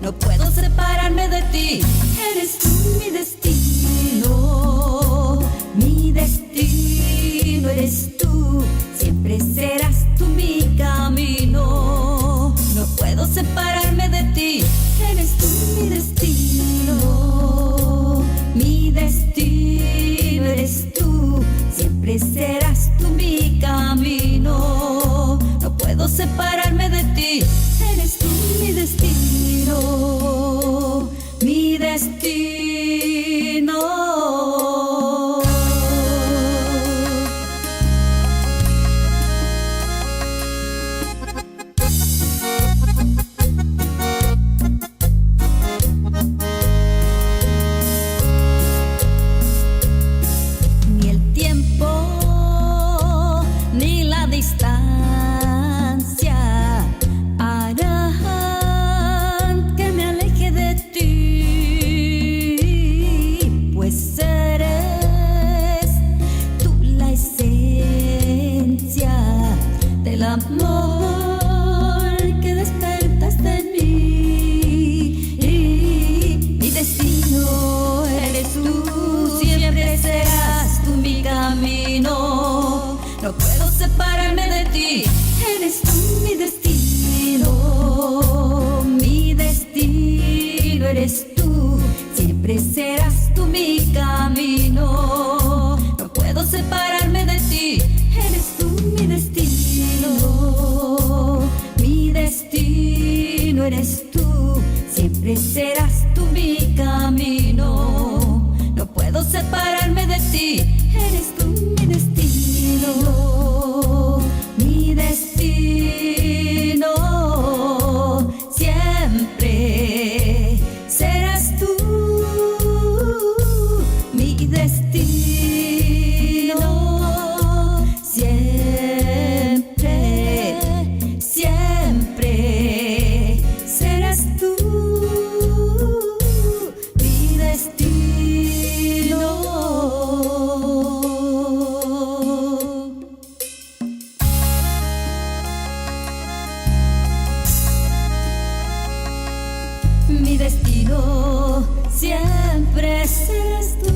no puedo separarme de ti. Eres tú mi destino, mi destino eres tú. Siempre serás tú mi camino, no puedo separarme de ti. Eres tú mi destino, mi destino eres tú. Siempre serás tú mi camino, no puedo separarme de ti. Eres tú mi destino, mi destino. Ni el tiempo ni la distancia harán que me aleje de ti, pues eres tú la esencia del amor que despertaste en mí. Mi destino eres tú, siempre serás tú mi camino, no puedo separarme de ti. Eres tú mi destino, mi destino eres tú. Siempre serás tú mi camino, no puedo separarme de ti. Eres tú mi destino, mi destino eres tú. Siempre serás tú mi camino, no puedo separarme de ti. Eres tú mi destino, mi destino. Siempre serás tú mi destino. Siempre, siempre serás tú mi destino. Mi destino siempre serás tú.